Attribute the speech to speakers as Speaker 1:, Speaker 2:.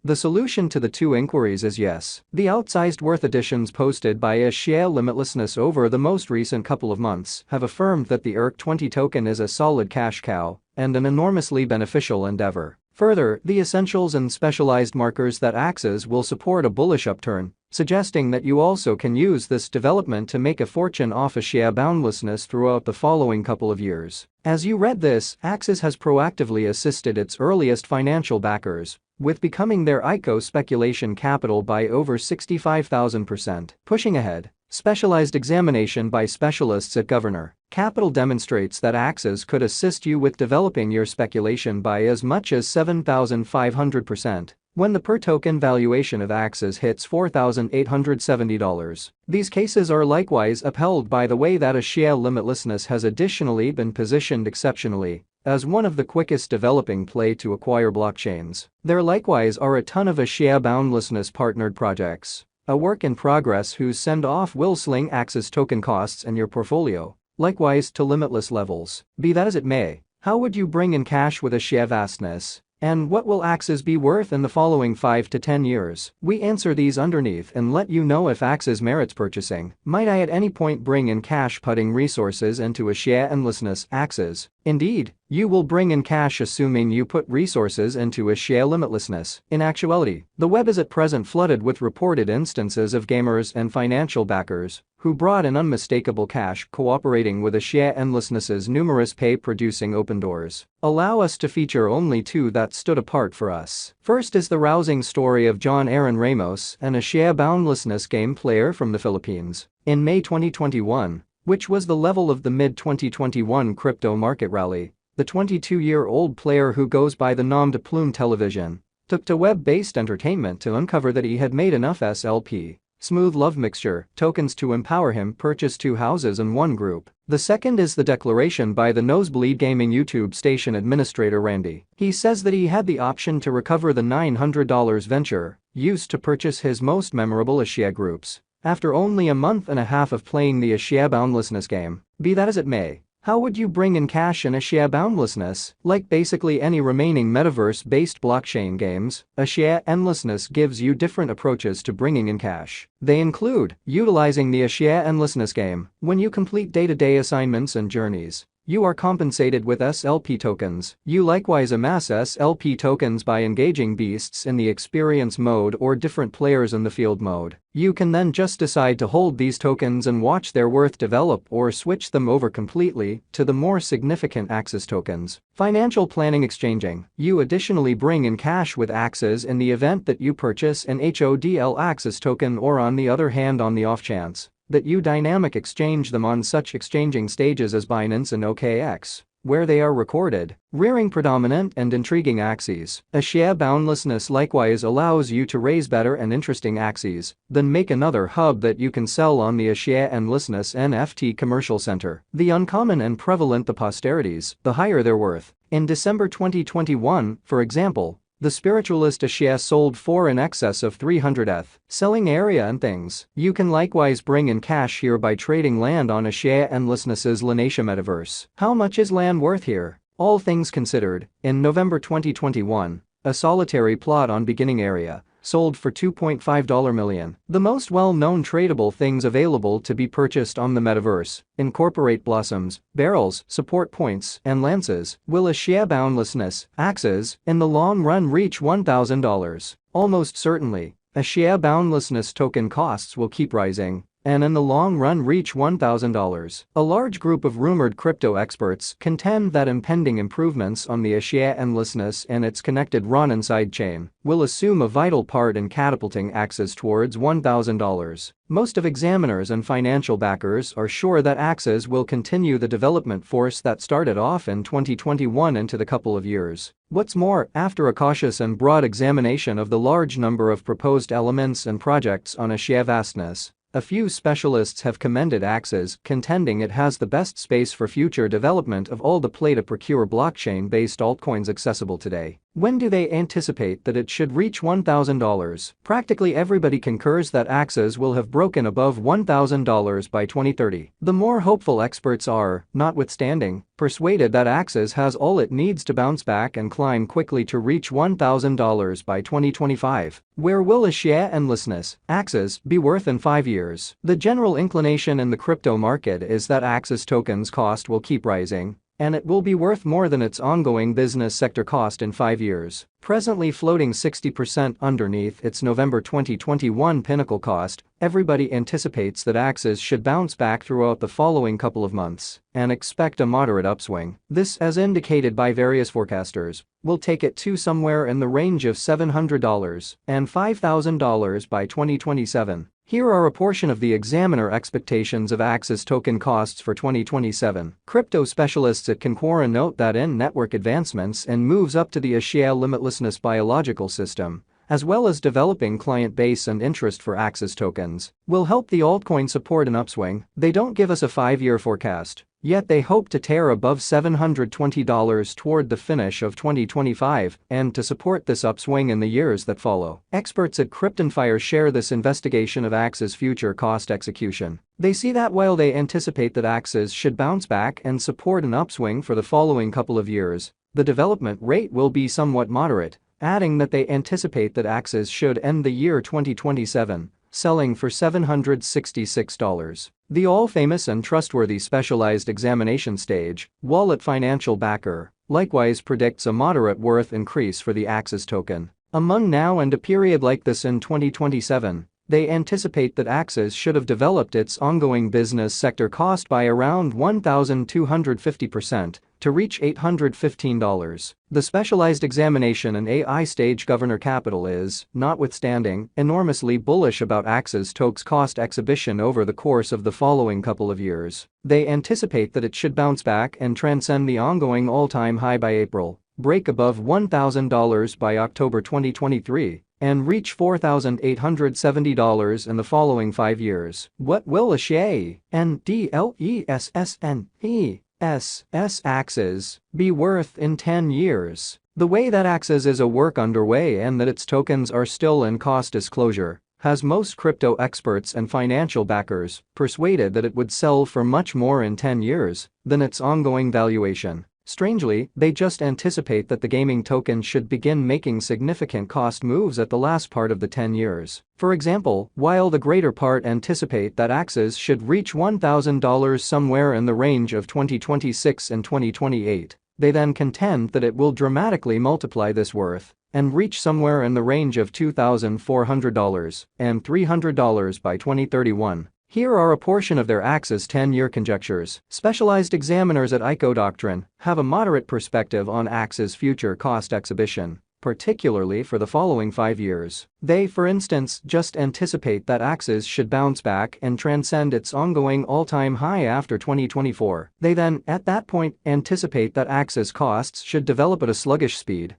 Speaker 1: The solution to the two inquiries is yes. The outsized worth additions posted by Axie Limitlessness over the most recent couple of months have affirmed that the ERC20 token is a solid cash cow and an enormously beneficial endeavor. Further, the essentials and specialized markers that Axie will support a bullish upturn, suggesting that you also can use this development to make a fortune off Axie boundlessness throughout the following couple of years. As you read this, Axie has proactively assisted its earliest financial backers with becoming their ICO speculation capital by over 65,000%. Pushing ahead, specialized examination by specialists at Governor Capital demonstrates that Axie could assist you with developing your speculation by as much as 7,500% when the per-token valuation of Axie hits $4,870. These cases are likewise upheld by the way that Axie Limitlessness has additionally been positioned exceptionally as one of the quickest developing play to acquire blockchains. There likewise are a ton of Axie boundlessness partnered projects, a work in progress whose send-off will sling Axie token costs in your portfolio, likewise to limitless levels. Be that as it may, how would you bring in cash with Axie vastness? And what will Axie be worth in the following 5 to 10 years? We answer these underneath and let you know if Axie merits purchasing. Might I at any point bring in cash putting resources into Axie endlessness Axie? Indeed, you will bring in cash assuming you put resources into Axie limitlessness. In actuality, the web is at present flooded with reported instances of gamers and financial backers who brought in unmistakable cash cooperating with Axie endlessness's numerous pay-producing open doors. Allow us to feature only two that stood apart for us. First is the rousing story of John Aaron Ramos, an Axie boundlessness game player from the Philippines. In May 2021, which was the level of the mid-2021 crypto market rally, the 22-year-old player who goes by the nom de plume Television took to web-based entertainment to uncover that he had made enough SLP Smooth Love Mixture tokens to empower him purchase 2 houses in one group. The second is the declaration by the Nosebleed Gaming YouTube station administrator Randy. He says that he had the option to recover the $900 venture used to purchase his most memorable Axie groups after only a month and a half of playing the Axie boundlessness game. Be that as it may, how would you bring in cash in Axie boundlessness? Like basically any remaining metaverse-based blockchain games, Axie endlessness gives you different approaches to bringing in cash. They include utilizing the Axie endlessness game. When you complete day-to-day assignments and journeys, you are compensated with SLP tokens. You likewise amass SLP tokens by engaging beasts in the experience mode or different players in the field mode. You can then just decide to hold these tokens and watch their worth develop or switch them over completely to the more significant Axie tokens. Financial planning exchanging. You additionally bring in cash with Axie in the event that you purchase an HODL Axie token, or on the other hand, on the off chance that you dynamic exchange them on such exchanging stages as Binance and OKX, where they are recorded. Rearing predominant and intriguing Axies. Axie boundlessness likewise allows you to raise better and interesting Axies, then make another hub that you can sell on the Axie endlessness NFT commercial center. The uncommon and prevalent the posterities, the higher their worth. In December 2021, for example, the spiritualist Axie sold for in excess of 300 ETH, selling area and things. You can likewise bring in cash here by trading land on Axie endlessness's Lanetia metaverse. How much is land worth here? All things considered, in November 2021, a solitary plot on beginning area sold for $2.5 million. The most well-known tradable things available to be purchased on the metaverse incorporate blossoms, barrels, support points, and lances. Will Axie boundlessness, Axie, in the long run reach $1,000? Almost certainly. Axie boundlessness token costs will keep rising and in the long run reach $1,000. A large group of rumored crypto experts contend that impending improvements on the Axie endlessness and its connected Ronin sidechain will assume a vital part in catapulting Axie towards $1,000. Most of examiners and financial backers are sure that Axie will continue the development force that started off in 2021 into the couple of years. What's more, after a cautious and broad examination of the large number of proposed elements and projects on Axie vastness, a few specialists have commended Axie, contending it has the best space for future development of all the play-to-procure blockchain-based altcoins accessible today. When do they anticipate that it should reach $1,000? Practically everybody concurs that Axie will have broken above $1,000 by 2030. The more hopeful experts are, notwithstanding, persuaded that Axie has all it needs to bounce back and climb quickly to reach $1,000 by 2025. Where will a share endlessness, Axie, be worth in 5 years? The general inclination in the crypto market is that Axie tokens cost will keep rising, and it will be worth more than its ongoing business sector cost in 5 years. Presently floating 60% underneath its November 2021 pinnacle cost, everybody anticipates that Axie should bounce back throughout the following couple of months and expect a moderate upswing. This, as indicated by various forecasters, will take it to somewhere in the range of $700 and $5,000 by 2027. Here are a portion of the Examiner expectations of Axie token costs for 2027. Crypto specialists at Concora note that in-network advancements and moves up to the Axie limitlessness biological system, as well as developing client base and interest for Axie tokens, will help the altcoin support an upswing. They don't give us a 5-year forecast, yet they hope to tear above $720 toward the finish of 2025 and to support this upswing in the years that follow. Experts at KryptonFire share this investigation of Axie's future cost execution. They see that while they anticipate that Axie should bounce back and support an upswing for the following couple of years, the development rate will be somewhat moderate, adding that they anticipate that Axie should end the year 2027 selling for $766. The all-famous and trustworthy specialized examination stage, Wallet Financial Backer, likewise predicts a moderate worth increase for the Axie token. Among now and a period like this in 2027, they anticipate that Axie should have developed its ongoing business sector cost by around 1,250% to reach $815. The specialized examination and AI stage Governor Capital is, notwithstanding, enormously bullish about Axie token's cost exhibition over the course of the following couple of years. They anticipate that it should bounce back and transcend the ongoing all-time high by April, break above $1,000 by October 2023, and reach $4,870 in the following 5 years. What will Axie Axie be worth in 10 years? The way that Axie is a work underway and that its tokens are still in cost disclosure has most crypto experts and financial backers persuaded that it would sell for much more in 10 years than its ongoing valuation. Strangely, they just anticipate that the gaming token should begin making significant cost moves at the last part of the 10 years. For example, while the greater part anticipate that Axie should reach $1,000 somewhere in the range of 2026 and 2028, they then contend that it will dramatically multiply this worth and reach somewhere in the range of $2,400 and $300 by 2031. Here are a portion of their Axie 10-year conjectures. Specialized examiners at ICO Doctrine have a moderate perspective on Axie's future cost exhibition, particularly for the following 5 years. They, for instance, just anticipate that Axie should bounce back and transcend its ongoing all-time high after 2024. They then, at that point, anticipate that Axie's costs should develop at a sluggish speed